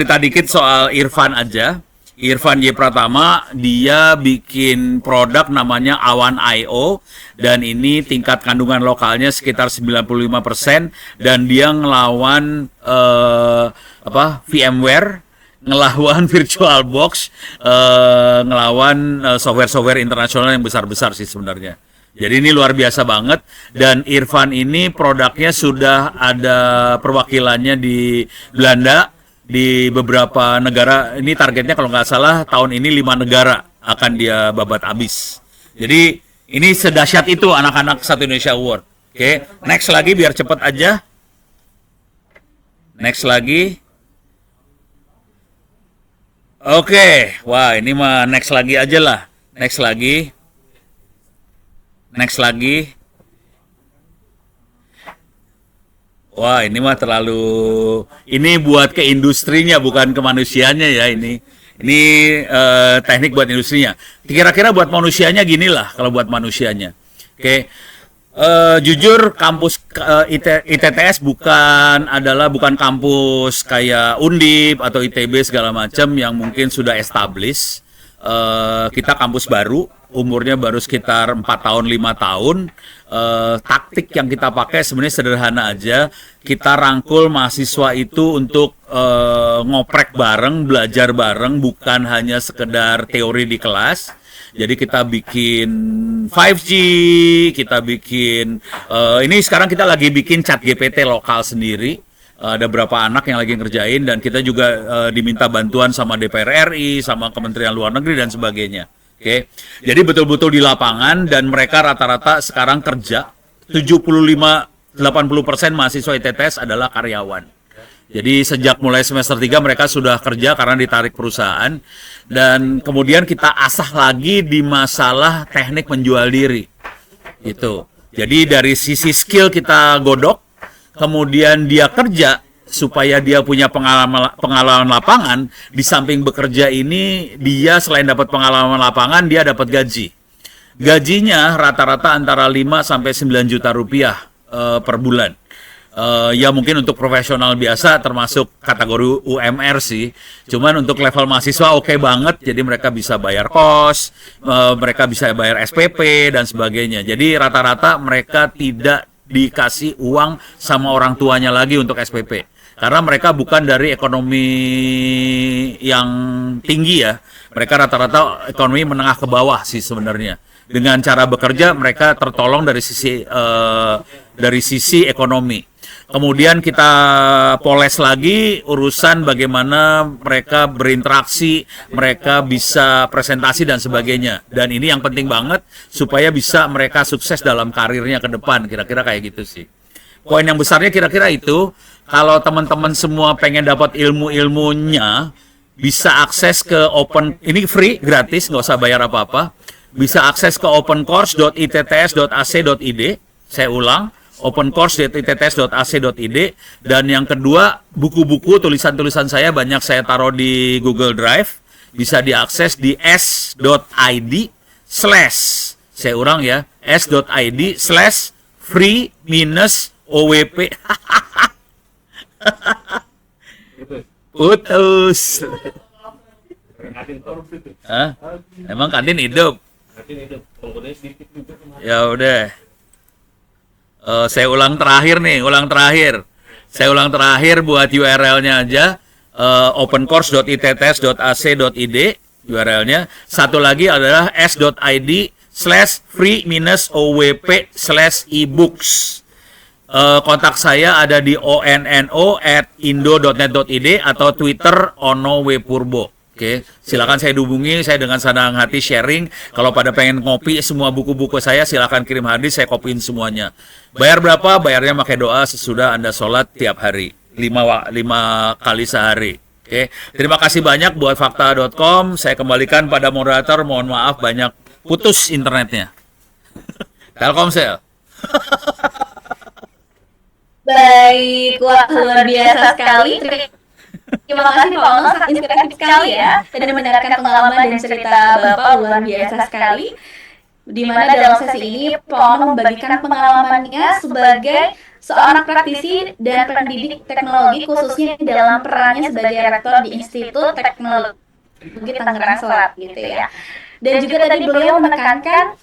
Cerita dikit soal Irfan aja. Irfan Y. Pratama, dia bikin produk namanya Awan.io dan ini tingkat kandungan lokalnya sekitar 95% dan dia ngelawan VMware, ngelawan VirtualBox, ngelawan software-software internasional yang besar-besar sih sebenarnya. Jadi ini luar biasa banget dan Irfan ini produknya sudah ada perwakilannya di Belanda, di beberapa negara. Ini targetnya kalau nggak salah tahun ini 5 negara akan dia babat habis. Jadi ini sedahsyat itu anak-anak Satu Indonesia Award. Oke, next lagi biar cepat aja. Next lagi. Oke, wah ini mah next lagi aja lah. Next lagi. Next lagi. Wah, ini mah ini buat ke industrinya bukan ke manusianya ya ini. Ini teknik buat industrinya. Kira-kira buat manusianya gini lah kalau buat manusianya. Oke. Jujur kampus ITTS bukan kampus kayak Undip atau ITB segala macam yang mungkin sudah established. Kita kampus baru, umurnya baru sekitar 4 tahun 5 tahun. Taktik yang kita pakai sebenarnya sederhana aja. Kita rangkul mahasiswa itu untuk ngoprek bareng, belajar bareng, bukan hanya sekedar teori di kelas. Jadi kita bikin 5G, kita bikin ini sekarang kita lagi bikin chat GPT lokal sendiri. Ada beberapa anak yang lagi ngerjain dan kita juga diminta bantuan sama DPR RI, sama Kementerian Luar Negeri dan sebagainya. Oke. Jadi betul-betul di lapangan dan mereka rata-rata sekarang kerja. 75-80% mahasiswa ITTS adalah karyawan. Jadi sejak mulai semester 3 mereka sudah kerja karena ditarik perusahaan dan kemudian kita asah lagi di masalah teknik menjual diri. Gitu. Jadi dari sisi skill kita godok, kemudian dia kerja supaya dia punya pengalaman lapangan. Di samping bekerja ini dia selain dapat pengalaman lapangan dia dapat gaji. Gajinya rata-rata antara 5 sampai 9 juta rupiah per bulan. Ya mungkin untuk profesional biasa termasuk kategori UMR sih. Cuman untuk level mahasiswa oke banget. Jadi mereka bisa bayar kos, mereka bisa bayar SPP dan sebagainya. Jadi rata-rata mereka tidak dikasih uang sama orang tuanya lagi untuk SPP. Karena mereka bukan dari ekonomi yang tinggi ya. Mereka rata-rata ekonomi menengah ke bawah sih sebenarnya. Dengan cara bekerja mereka tertolong dari sisi ekonomi. Kemudian kita poles lagi urusan bagaimana mereka berinteraksi, mereka bisa presentasi dan sebagainya. Dan ini yang penting banget supaya bisa mereka sukses dalam karirnya ke depan. Kira-kira kayak gitu sih. Poin yang besarnya kira-kira itu, kalau teman-teman semua pengen dapat ilmu-ilmunya, bisa akses ke ini free, gratis, nggak usah bayar apa-apa. Bisa akses ke opencourse.itts.ac.id. Saya ulang, opencourse.itts.ac.id. Dan yang kedua, buku-buku, tulisan-tulisan saya banyak saya taruh di Google Drive. Bisa diakses di s.id/ saya ulang ya, s.id/free-owp. Putus. Hah? Emang kantin hidup? Ya udah. Saya ulang terakhir. Saya ulang terakhir buat URL-nya aja. Opencourse.itts.ac.id URL-nya. Satu lagi adalah s.id/free-owp/ebooks. Kontak saya ada di onno@indo.net.id atau Twitter @onowpurbo. Oke, silakan saya hubungi, saya dengan senang hati sharing. Kalau pada pengen ngopi semua buku-buku saya, silakan kirim harddisk, saya kopiin semuanya. Bayar berapa? Bayarnya pakai doa sesudah Anda sholat tiap hari, 5 kali sehari. Oke, terima kasih banyak buat fakta.com. Saya kembalikan pada moderator. Mohon maaf banyak putus internetnya. Telkomsel. Baik, wah luar biasa sekali. Terima kasih Pak Ono, sangat inspiratif sekali ya. Dan mendengarkan pengalaman dan cerita Bapak luar biasa sekali. Di mana dalam sesi ini Pak Ono membagikan pengalamannya sebagai seorang praktisi dan pendidik teknologi khususnya dalam perannya sebagai rektor di Institut Teknologi Tangerang Selat gitu ya. Dan juga tadi beliau menekankan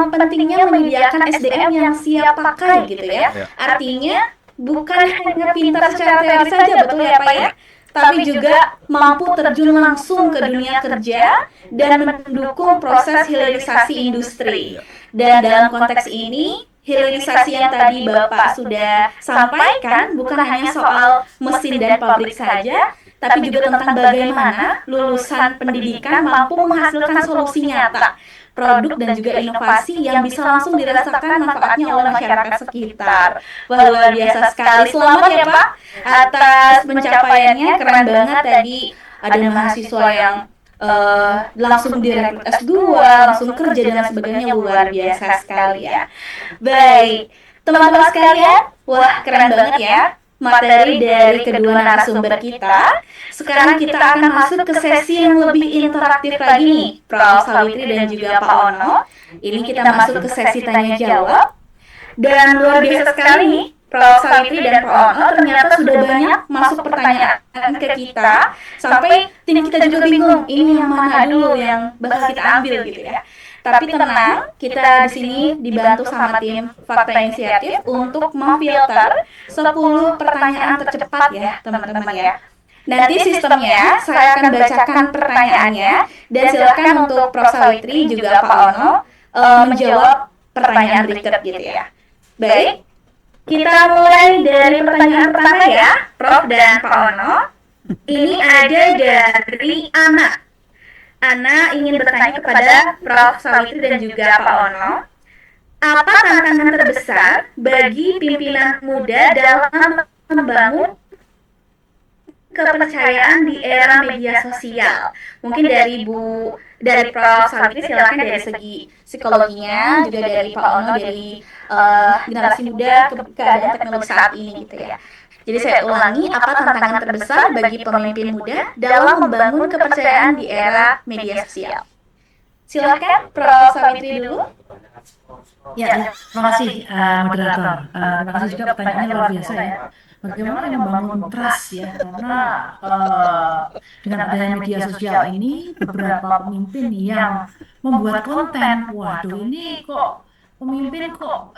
pentingnya menyediakan SDM yang siap pakai gitu ya. Ya. Artinya bukan hanya pintar secara teori saja, betul ya Pak ya, tapi juga mampu terjun langsung ke dunia kerja dan mendukung proses hilirisasi industri. Dan dalam konteks ini, hilirisasi yang tadi Bapak sudah sampaikan bukan hanya soal mesin dan pabrik saja, tapi juga tentang bagaimana lulusan pendidikan mampu menghasilkan solusi nyata, produk dan juga inovasi yang bisa langsung dirasakan manfaatnya oleh masyarakat sekitar. Wah, luar biasa sekali. Selamat ya Pak atas pencapaiannya, keren banget tadi. Ada mahasiswa yang langsung direkrut S2, langsung kerja dan sebagainya, luar biasa sekali ya. Baik, teman-teman sekalian, wah keren banget ya materi dari kedua narasumber kita. Sekarang kita akan masuk ke sesi yang lebih interaktif lagi nih, Prof. Sawitri dan juga Pak Ono. Ini kita masuk ke sesi tanya jawab. Dan luar biasa sekali nih, Prof. Sawitri dan Pak Ono ternyata sudah banyak masuk pertanyaan ke kita, sampai tim kita juga bingung, ini yang mana dulu yang bakal kita ambil gitu ya. Tapi tenang, kita di sini dibantu sama tim Fakta Inisiatif untuk memfilter 10 pertanyaan tercepat ya, teman-teman ya. Nanti sistemnya saya akan bacakan pertanyaannya dan silakan untuk Prof. Sawitri juga Pak Ono menjawab pertanyaan berikut gitu ya. Baik, kita mulai dari pertanyaan pertama ya, Prof dan Pak Ono. Ini ada dari Ana. Ana ingin bertanya kepada Prof. Sawitri dan juga Pak Ono, apa tantangan terbesar bagi pimpinan muda dalam membangun kepercayaan di era media sosial? Mungkin dari Prof. Sawitri silakan dari segi psikologinya, juga dari Pak Ono dari generasi muda keadaan teknologi saat ini gitu ya. Jadi saya ulangi, apa tantangan terbesar bagi pemimpin muda dalam membangun kepercayaan di era media sosial? Silakan Prof. Sawitri dulu. Ya, terima kasih moderator. Terima kasih juga pertanyaannya luar biasa ya. Bagaimana membangun trust ya? Karena dengan adanya media sosial ini beberapa pemimpin yang membuat konten, waduh ini kok pemimpin kok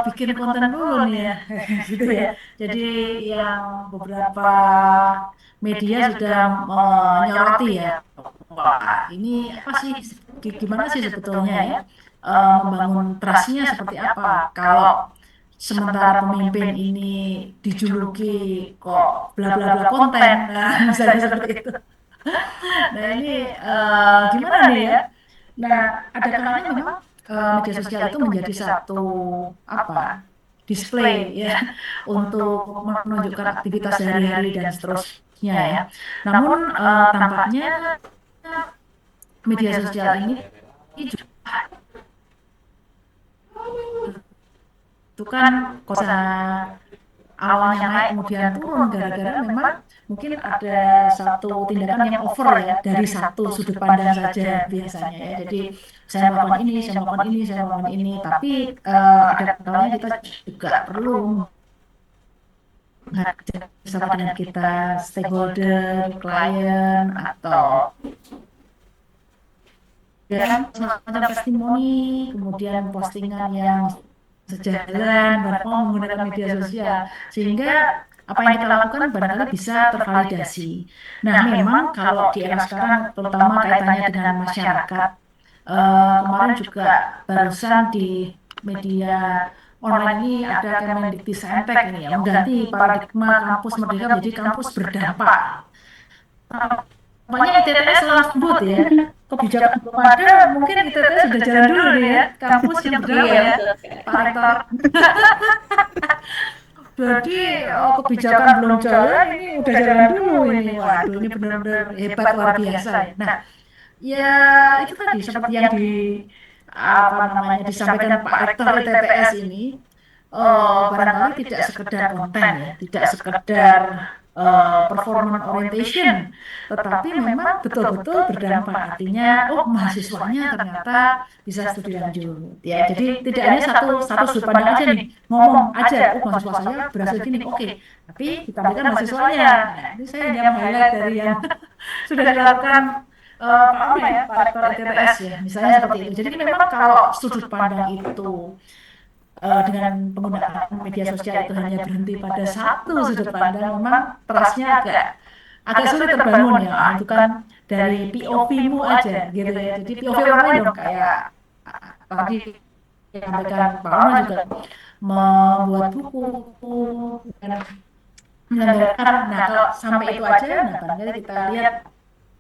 bikin konten dulu nih ya, gitu ya. Jadi yang beberapa media sudah menyoroti ya, wah ini apa sih, gimana sih sebetulnya ya membangun trustnya seperti apa kalau sementara pemimpin ini dijuluki kok bla bla bla konten, nah misalnya seperti itu. Nah ini gimana nih ya? Nah ada kalanya memang media sosial itu menjadi satu apa display ya untuk menunjukkan aktivitas sehari-hari dan seterusnya ya. Namun tampaknya media sosial ini juga itu kan kosa awalnya naik kemudian turun gara-gara memang mungkin ada satu tindakan yang over ya dari satu sudut pandang saja biasanya ya. Jadi saya melakukan ini, saya melakukan ini, saya melakukan ini, tapi ada kalanya kita juga perlu bersama dengan kita stakeholder, klien atau ya semacam testimoni, kemudian postingan yang sejalan barangkali menggunakan media sosial sehingga apa yang kita lakukan barangkali bisa tervalidasi. Nah, memang kalau di era sekarang terutama kaitannya dengan masyarakat, kemarin juga barusan di media online ini ada Kemendikbudristek ini ya mengganti paradigma kampus merdeka menjadi kampus berdampak. Makanya ITTS selalu sebut ya, kebijakan belum ada, mungkin ITTS sudah jalan dulu nih ya, kampus yang berdampak ya, Pak Rektor. Jadi kebijakan belum jalan, ini udah jalan dulu ini, waduh ini benar-benar hebat luar biasa. Nah, ya itu tadi seperti yang apa namanya disampaikan Pak Rektor ITTS ini, barangkali tidak sekedar konten ya, tidak sekedar performance orientation, tetapi memang betul-betul berdampak. Artinya, oh mahasiswanya ternyata bisa studi lanjut. Ya, jadi tidak hanya satu sudut pandang aja nih, ngomong aja, oh mahasiswa saya berhasil gini, oke. Tapi ditampilkan mahasiswanya. Nah, ini saya hanya highlight dari yang sudah dilakukan Pak Ono ya, Pak Rektor ITBS ya, misalnya seperti itu. Jadi memang kalau sudut pandang itu dengan penggunaan media sosial itu hanya berhenti pada satu sudut pandang, memang trustnya agak sulit terbangun ya. Itu kan dari POV-mu aja gitu ya. Jadi POV orang lain dong, kayak tadi yang sampaikan Pak Ono juga membuat buku dan menyelenggarakan. Nah, kalau sampai itu aja, nah barangkali kita lihat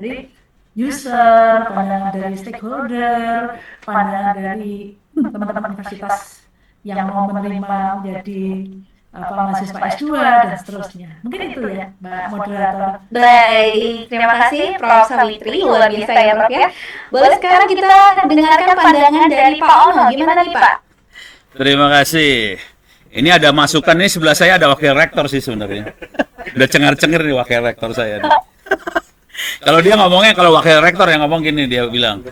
dari user, pandangan dari stakeholder, pandangan dari teman-teman universitas yang mau menerima menjadi mahasiswa S2 dan seterusnya. Mungkin itu ya, Mbak Moderator. Baik, terima kasih Prof. Sawitri, luar biasa ya Prof ya. Boleh sekarang kita dengarkan pandangan dari Pak Ono, gimana nih Pak? Terima kasih. Ini ada masukan nih, sebelah saya ada wakil rektor sih sebenarnya. Udah cengar-cengir nih wakil rektor saya nih. Kalau dia ngomongnya, kalau wakil rektor yang ngomong gini, dia bilang,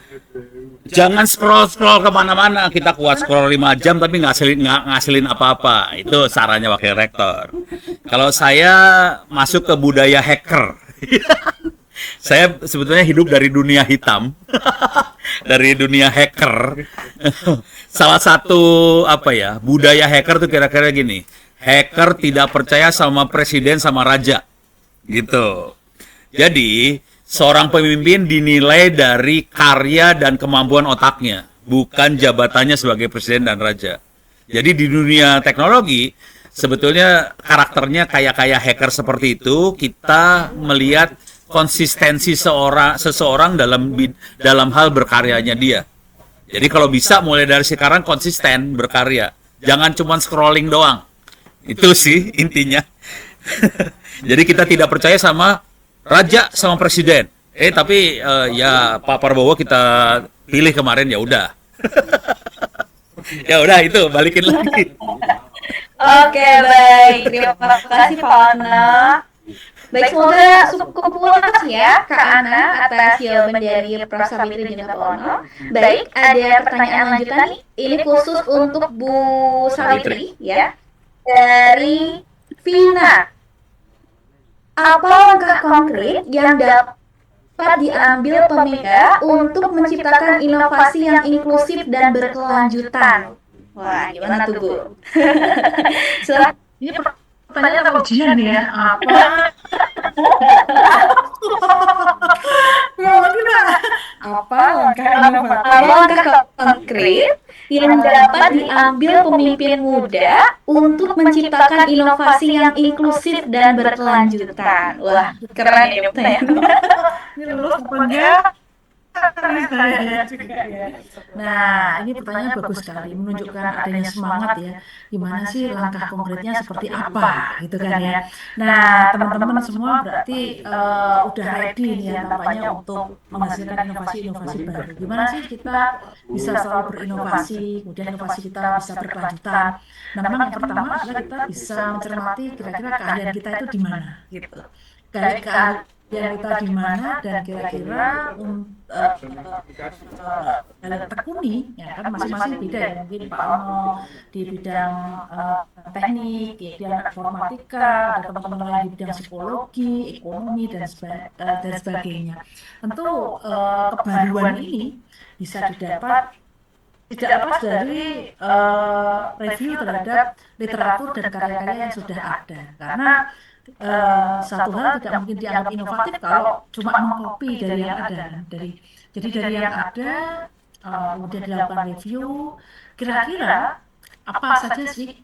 jangan scroll kemana-mana, kita kuat scroll 5 jam tapi nggak ngasilin apa-apa. Itu sarannya wakil rektor. Kalau saya masuk ke budaya hacker, saya sebetulnya hidup dari dunia hitam, dari dunia hacker. Salah satu budaya hacker tuh kira-kira gini, hacker tidak percaya sama presiden sama raja, gitu. Jadi, seorang pemimpin dinilai dari karya dan kemampuan otaknya, bukan jabatannya sebagai presiden dan raja. Jadi di dunia teknologi, sebetulnya karakternya kayak hacker seperti itu, kita melihat konsistensi seseorang dalam hal berkaryanya dia. Jadi kalau bisa mulai dari sekarang konsisten berkarya, jangan cuma scrolling doang. Itu sih intinya. Jadi kita tidak percaya sama raja sama presiden. Tapi ya Pak Prabowo kita pilih kemarin, ya udah. Ya udah, itu balikin lagi. Oke, baik. Terima kasih Pak Ono. Baik, semoga cukup puas ya Kak Ana atas jawaban dari Prof. Sawitri dan Pak Ono. Baik, ada pertanyaan lanjutan nih. Ini khusus untuk Bu Sawitri ya. Dari Vina. Apa langkah konkret yang dapat diambil pemerintah untuk menciptakan inovasi yang inklusif dan berkelanjutan? Wah, gimana tuh Bu? Silakan. Ini pertanyaan apa ujian nih ya? Apa? Apa langkah konkret yang dapat diambil pemimpin muda untuk menciptakan inovasi yang inklusif dan berkelanjutan? Wah, keren ini pertanyaan. Ini lulus apa enggak? Saya juga ya. Nah, ini pertanyaan bagus sekali, menunjukkan adanya semangat ya. Gimana sih langkah konkretnya seperti apa, gitu kan ya. Nah, teman-teman semua berarti udah ready nih ya tampaknya untuk menghasilkan inovasi-inovasi baru. Gimana sih kita bisa selalu berinovasi, kemudian inovasi kita bisa berkelanjutan. Nah, memang yang pertama adalah kita bisa mencermati kira-kira keahlian kita itu di mana, gitu. Keahlian kita di mana dan kira-kira dalam tekuni ya kan masing-masing beda ya, mungkin Pak Ono di bidang teknik, ya, di informatika, ada teman-teman lain di bidang psikologi, ekonomi dan sebagainya. Tentu kebaruan ini bisa didapat tidak lepas dari review terhadap literatur dan karya-karya yang sudah ada, karena satu hal tidak mungkin dianggap inovatif kalau cuma mengcopy dari yang ada. Jadi dari yang ada kemudian dilakukan review, kira-kira apa saja sih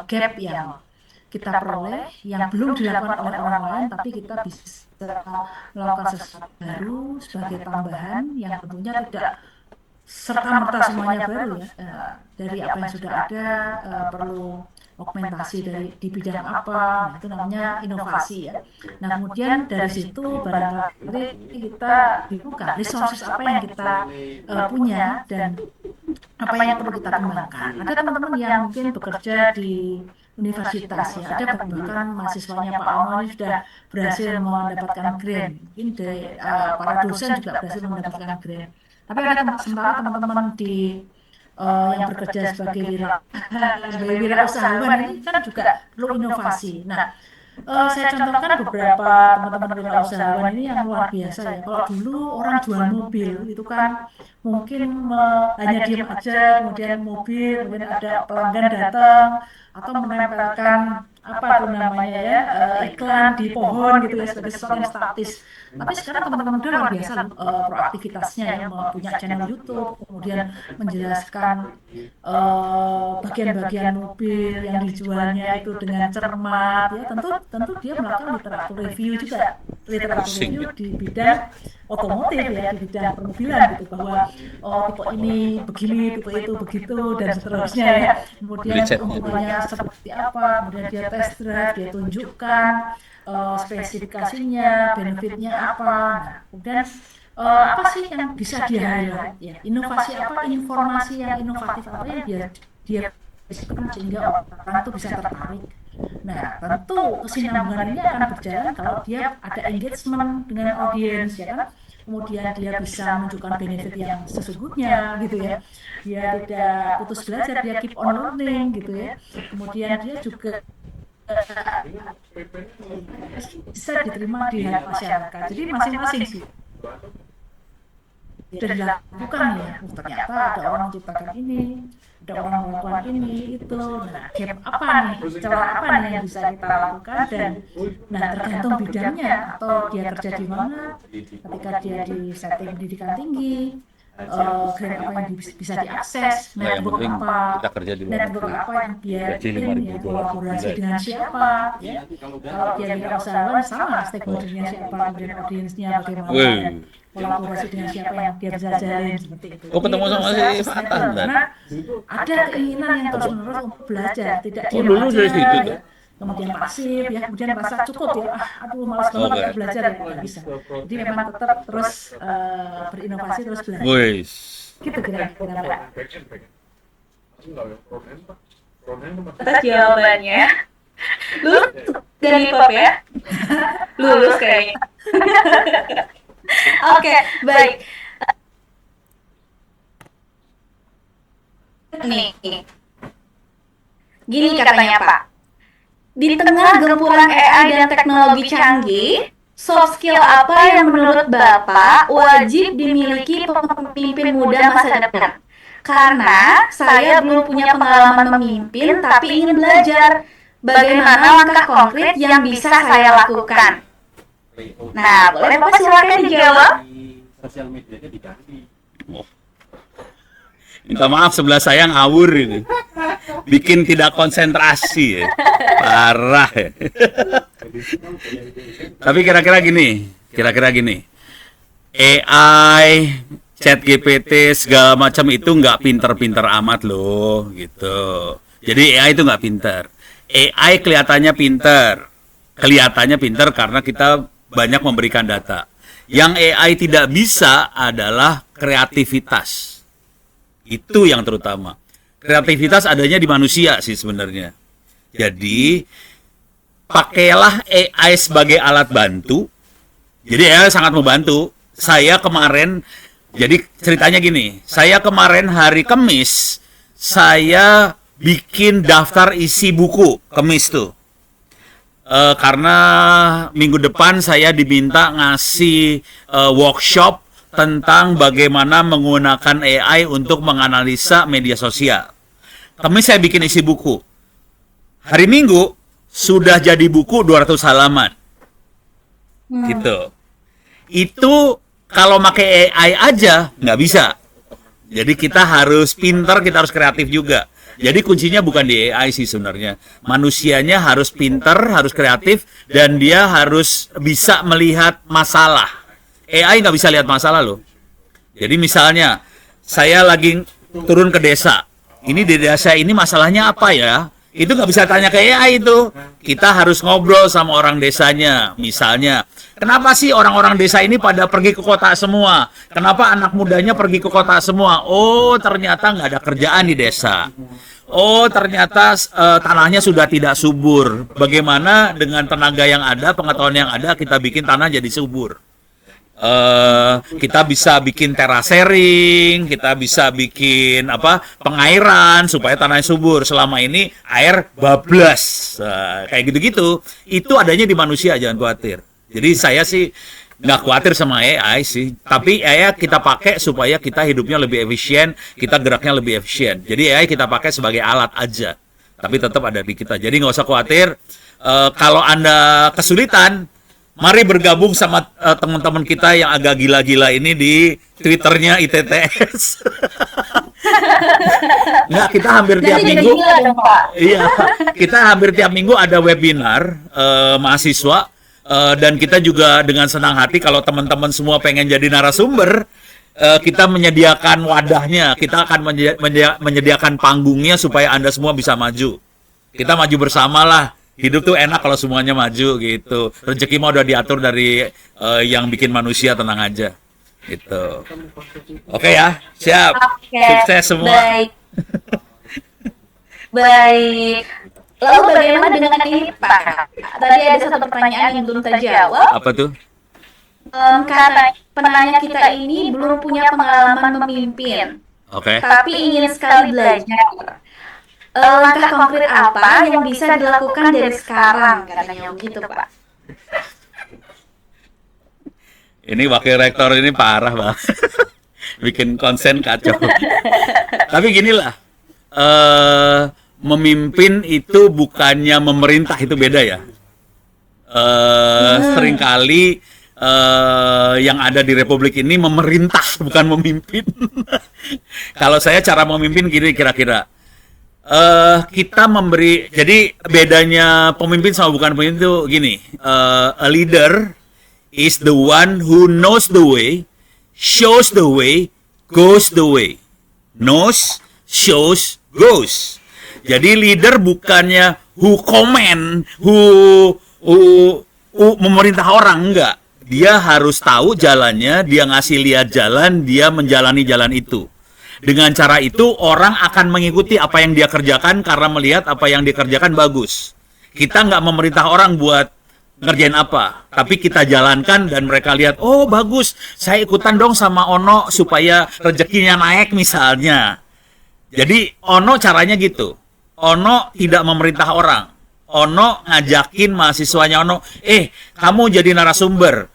gap yang kita peroleh yang belum dilakukan oleh orang lain, tapi kita bisa melakukan sesuatu baru sebagai tambahan yang tentunya tidak serta-merta semuanya baru ya, dari apa yang sudah ada, perlu augmentasi di bidang apa, nah, itu namanya inovasi ya. Nah kemudian dari situ barangkali kita dibuka resources apa yang kita punya dan apa yang perlu kita kembangkan. Ada teman-teman yang mungkin bekerja di universitas ya. Ada bahkan mahasiswanya Pak Almo ini sudah berhasil mendapatkan grant. Mungkin dari para dosen juga berhasil mendapatkan grant. Tapi ada sementara teman-teman di yang bekerja sebagai wirausahawan ini kan juga perlu inovasi. Nah, saya contohkan beberapa teman-teman wirausahawan ini yang luar biasa ya. Kalau dulu orang jual mobil itu kan mungkin hanya diam aja, kemudian mobil, kemudian ada pelanggan datang atau menempelkan apa itu namanya ya iklan di pohon gitu ya sebagai sesuatu yang statis. Tapi sekarang teman-teman udah luar biasa loh, proaktivitasnya ya, punya channel YouTube, kemudian menjelaskan bagian-bagian mobil yang dijualnya itu dengan cermat ya. Tentu dia melakukan literatur review juga, literatur review di bidang otomotif ya, di bidang permobilan gitu, bahwa tipe ini begini, tipe itu begitu dan seterusnya ya. Kemudian keuntungannya seperti apa, kemudian dia test drive, dia tunjukkan spesifikasinya, benefitnya apa. Nah, kemudian apa sih yang bisa dia highlight ya, inovasi apa, informasi yang inovatif apa yang dia sehingga orang itu bisa tertarik. Nah, tentu kesinambungan ini akan berjalan kalau dia ada engagement dengan audiens ya kan. Kemudian dia bisa menunjukkan benefit yang sesungguhnya gitu ya. Dia tidak putus belajar, dia keep on learning gitu ya. Kemudian dia juga bisa diterima di masyarakat. Jadi masing-masing sih sudah dilakukan ya. Ternyata ada orang menciptakan ini, ada orang melakukan ini itu. Nah, gap apa nih, celah apa nih yang bisa kita lakukan, dan nah tergantung bidangnya atau dia kerja di mana. Ketika dia di setting pendidikan tinggi, grant apa yang bisa diakses, network apa, network apa yang dia ya, kolaborasi dengan siapa ya. Kalau dia wirausahawan sama stakeholdernya siapa, kemudian audiensnya bagaimana, kolaborasi dengan siapa yang dia bisa jalin seperti itu. Oh, ketemu sama si Fatan kan? Karena ada keinginan yang terus-menerus untuk belajar, tidak diam dulu aja dari situ ya. Kemudian pasif ya, kemudian merasa cukup ya, aduh malas banget belajar ya, nggak bisa. Jadi memang tetap terus berinovasi, terus belajar. Wis. Gitu kira-kira Mbak. Atas jawabannya. Lulus dari pop ya? Lulus kayaknya. Oke, baik. Nih. Gini katanya Pak. Di tengah gempuran AI dan teknologi canggih, soft skill apa yang menurut Bapak wajib dimiliki pemimpin muda masa depan? Karena saya belum punya pengalaman memimpin, tapi ingin belajar bagaimana langkah konkret yang bisa saya lakukan. Nah, boleh Bapak silakan dijawab. Sosial medianya diganti. Minta maaf, sebelah saya ngawur ini. Bikin tidak konsentrasi ya. Parah ya. Tapi kira-kira gini. AI, ChatGPT segala macam itu nggak pinter-pinter amat loh gitu. Jadi AI itu nggak pinter. AI kelihatannya pinter karena kita banyak memberikan data. Yang AI tidak bisa adalah kreativitas. Itu yang terutama. Kreativitas adanya di manusia sih sebenarnya. Jadi pakailah AI sebagai alat bantu. Jadi AI sangat membantu. Saya kemarin, jadi ceritanya gini, saya kemarin hari Kamis saya bikin daftar isi buku Kamis tuh. Karena minggu depan saya diminta ngasih workshop tentang bagaimana menggunakan AI untuk menganalisa media sosial. Kamis saya bikin isi buku. Hari Minggu sudah jadi buku 200 halaman. Gitu. Itu kalau pakai AI aja nggak bisa. Jadi kita harus pintar, kita harus kreatif juga. Jadi kuncinya bukan di AI sih sebenarnya. Manusianya harus pintar, harus kreatif, dan dia harus bisa melihat masalah. AI nggak bisa lihat masalah loh. Jadi misalnya, saya lagi turun ke desa. Ini di desa ini masalahnya apa ya? Itu nggak bisa tanya ke AI itu. Kita harus ngobrol sama orang desanya. Misalnya, kenapa sih orang-orang desa ini pada pergi ke kota semua? Kenapa anak mudanya pergi ke kota semua? Oh, ternyata nggak ada kerjaan di desa. Oh, ternyata tanahnya sudah tidak subur. Bagaimana dengan tenaga yang ada, pengetahuan yang ada, kita bikin tanah jadi subur. Kita bisa bikin terasering, kita bisa bikin pengairan supaya tanahnya subur. Selama ini air bablas, kayak gitu-gitu. Itu adanya di manusia, jangan khawatir. Jadi saya sih nggak khawatir sama AI sih, tapi AI kita pakai supaya kita hidupnya lebih efisien, kita geraknya lebih efisien. Jadi AI kita pakai sebagai alat aja, tapi tetap ada di kita. Jadi nggak usah khawatir. Kalau Anda kesulitan, mari bergabung sama teman-teman kita yang agak gila-gila ini di Twitternya ITTS. Nggak, kita hampir tiap minggu. Iya, kita hampir tiap minggu ada webinar mahasiswa. Dan kita juga dengan senang hati kalau teman-teman semua pengen jadi narasumber, kita menyediakan wadahnya, kita akan menyediakan panggungnya supaya Anda semua bisa maju. Kita maju bersama lah. Hidup tuh enak kalau semuanya maju gitu. Rezeki mah udah diatur dari yang bikin manusia, tenang aja. Gitu. Oke ya, siap. Sukses semua. Baik. Baik. Lalu bagaimana dengan ini, Pak? Tadi ada satu pertanyaan yang belum terjawab. Apa tuh? Kata penanya kita ini belum punya pengalaman memimpin, Oke. tapi ingin sekali belajar. Langkah konkret apa yang bisa dilakukan dari sekarang, katanya begitu, Pak. Ini wakil rektor ini parah banget. Bikin konsen kacau. Tapi ginilah. Memimpin itu bukannya memerintah, itu beda ya. Seringkali yang ada di Republik ini memerintah, bukan memimpin. Kalau saya cara memimpin gini kira-kira. Kita memberi, jadi bedanya pemimpin sama bukan pemimpin itu gini. A leader is the one who knows the way, shows the way, goes the way. Knows, shows, goes. Jadi leader bukannya who command, who memerintah orang, enggak. Dia harus tahu jalannya, dia ngasih lihat jalan, dia menjalani jalan itu. Dengan cara itu orang akan mengikuti apa yang dia kerjakan karena melihat apa yang dikerjakan bagus. Kita nggak memerintah orang buat ngerjain apa, tapi kita jalankan dan mereka lihat, oh bagus, saya ikutan dong sama Ono supaya rezekinya naik misalnya. Jadi Ono caranya gitu. Ono tidak memerintah orang. Ono ngajakin mahasiswanya Ono, kamu jadi narasumber.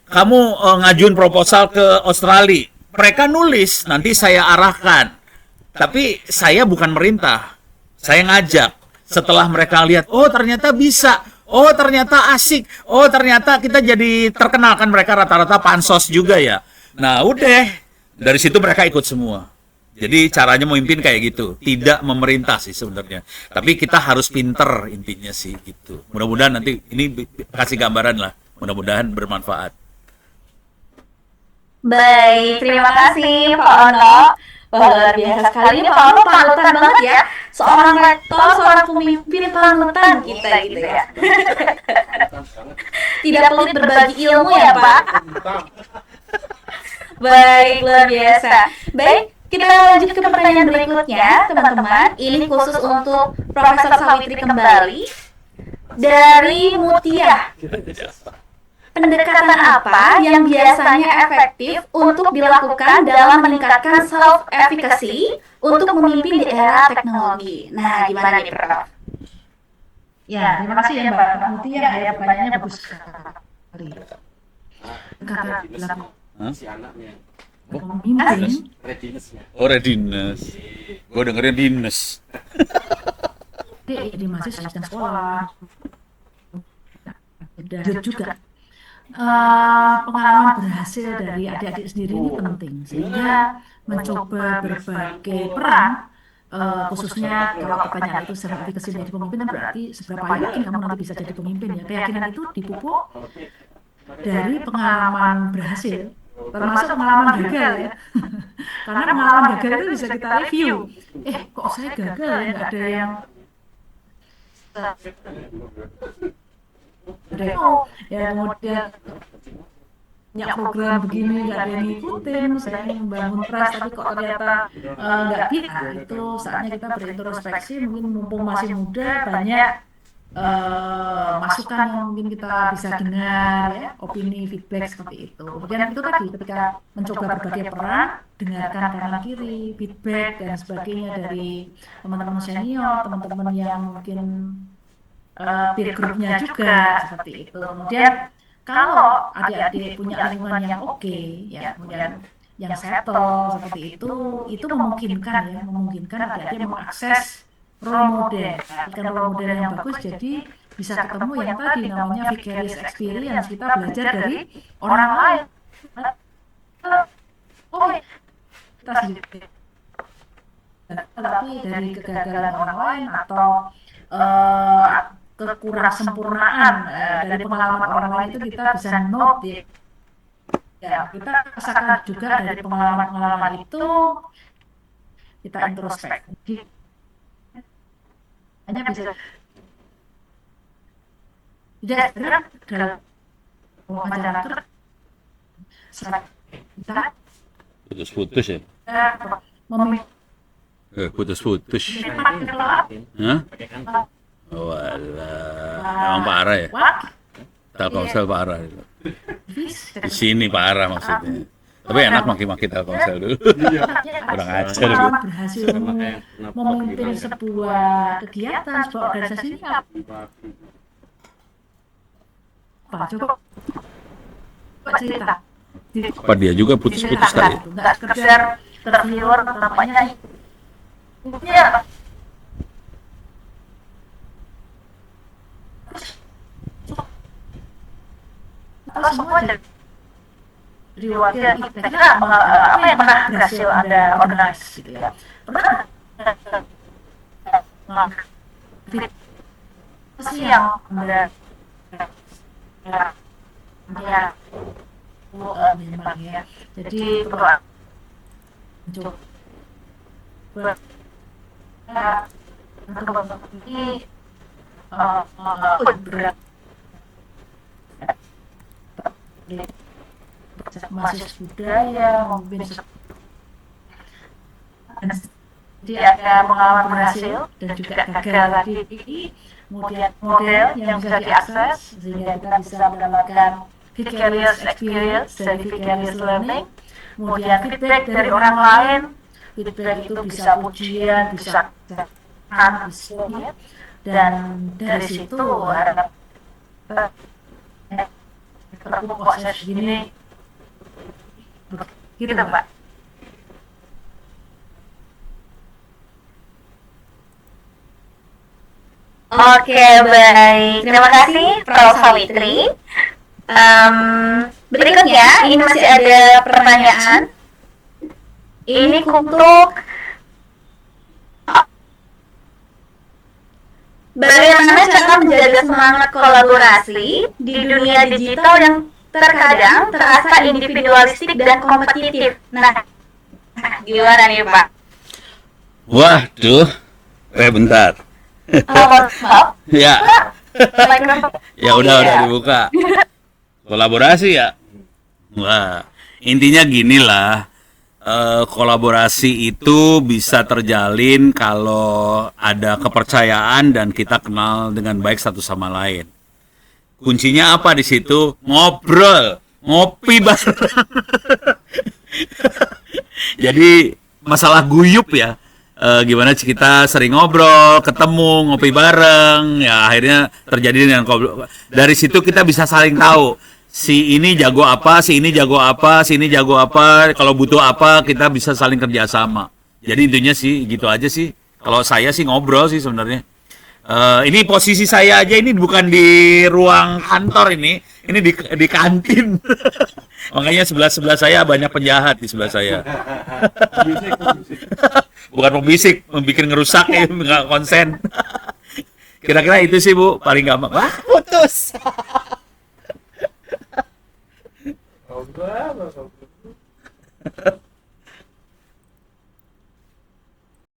Kamu ngajuin proposal ke Australia. Mereka nulis, nanti saya arahkan. Tapi saya bukan merintah. Saya ngajak. Setelah mereka lihat, oh ternyata bisa. Oh ternyata asik. Oh ternyata kita jadi terkenal, kan mereka rata-rata pansos juga ya. Nah udah, dari situ mereka ikut semua. Jadi caranya memimpin kayak gitu, tidak memerintah sih sebenarnya. Tapi kita harus pinter intinya sih gitu. Mudah-mudahan nanti ini kasih gambaran lah. Mudah-mudahan bermanfaat. Baik, terima kasih Pak Ono. Wah, luar biasa sekali ini Pak Ono, panutan banget ya. Seorang rektor, seorang pemimpin panutan kita gitu ya. Tidak pelit berbagi ilmu ya Pak. Baik, luar biasa. Baik, kita lanjut ke pertanyaan berikutnya, teman-teman. Ini khusus untuk Profesor Sawitri kembali. Dari Mutia. Pendekatan apa yang biasanya efektif untuk dilakukan dalam meningkatkan self-efficacy untuk memimpin di era teknologi? Nah, gimana nih, Prof? Ya, terima kasih ya Mbak Mutia, ya pertanyaannya bagus sekali. Kata dilakukan Si anaknya. pemimpin, Readiness-nya. Oh readiness. Gue dengerin dinas. di mahasiswa dan sekolah, dan juga pengalaman berhasil dari adik-adik sendiri ini penting, sehingga mencoba berbagai peran, khususnya kalau pertanyaan itu secara efekasi menjadi pemimpin, berarti seberapa yakin kamu nanti bisa jadi pemimpin ya. Keyakinan itu dipupuk dari pengalaman berhasil, termasuk pengalaman gagal ya. Karena pengalaman gagal itu bisa kita review. Kok saya gagal ya, nggak ada yang demo ya, kemudian punya program begini nggak ada yang ngikutin, sedang membangun trust tapi kok ternyata nggak bisa. Itu saatnya kita berintrospeksi, mungkin mumpung masih muda banyak masukan yang mungkin kita bisa dengar ya, opini, feedback seperti itu. Kemudian itu tadi ketika mencoba berbagai peran, dengarkan kanan kiri, feedback dan sebagainya dari teman-teman senior, teman-teman yang mungkin peer group-nya juga seperti itu. Kemudian kalau adik-adik punya lingkungan yang oke, ya kemudian yang settle seperti itu memungkinkan adik-adik mengakses role model, role model yang bagus, jadi bisa ketemu yang tadi namanya vicarious experience, kita belajar dari orang lain. Oh, kita sendiri, tapi dari kegagalan orang lain atau kekurang sempurnaan dari pengalaman orang lain itu kita bisa note ya, kita rasakan juga dari pengalaman-pengalaman itu, kita introspeksi hanya bisa tidak segera dalam wawancara kerja kita Putus-putus ya? memilih Putus-putus. Hah? Oh, alah. Emang parah ya? Telkomsel parah. Di sini parah maksudnya. Tapi enak maki-maki Telkomsel dulu. Kurang ajar dulu. berhasil memimpin sebuah kegiatan, sebuah organisasi ini apa? Coba cerita. Apa dia juga putus-putus tadi? Nggak sekedar terviewer tampaknya ya. Atau semua dari wakil kira-kira apa yang pernah berhasil Anda organize gitu ya? Pernah sih yang Anda ya memang ya. Jadi perlu coba ini berat masih budaya mungkin dia ada pengalaman berhasil dan juga gagal tadi, kemudian model yang bisa diakses sehingga kita bisa mendapatkan vicarious experience dari vicarious learning, kemudian feedback dari orang lain. Feedback itu bisa ujian, bisa ya. Dan dari situ harap proses gini gitu Mbak. Oke, baik. Terima kasih, Prof. Sawitri. Berikutnya, ini masih ada pertanyaan. Ini untuk bagaimana cara menjaga semangat kolaborasi di dunia digital yang terkadang terasa individualistik dan kompetitif. Nah, gimana nih Pak? Waduh. Bentar. Maaf. Ya. Ya udah dibuka. Kolaborasi ya. Wah, intinya gini lah. Kolaborasi itu bisa terjalin kalau ada kepercayaan dan kita kenal dengan baik satu sama lain. Kuncinya apa di situ? Ngobrol, ngopi bareng. Jadi masalah guyup ya. Gimana kita sering ngobrol, ketemu, ngopi bareng, ya akhirnya terjadi dengan ngobrol. Dari situ kita bisa saling tahu. Si ini jago apa, si ini jago apa, si ini jago apa. Kalau butuh apa, kita bisa saling kerjasama. Jadi intinya sih gitu aja sih. Kalau saya sih ngobrol sih sebenarnya. Ini posisi saya aja ini bukan di ruang kantor ini di kantin. Makanya sebelah saya banyak penjahat di sebelah saya. Bukan pembisik, bikin ngerusak ya, nggak konsen. Kira-kira itu sih Bu, paling gampang. Wah, putus.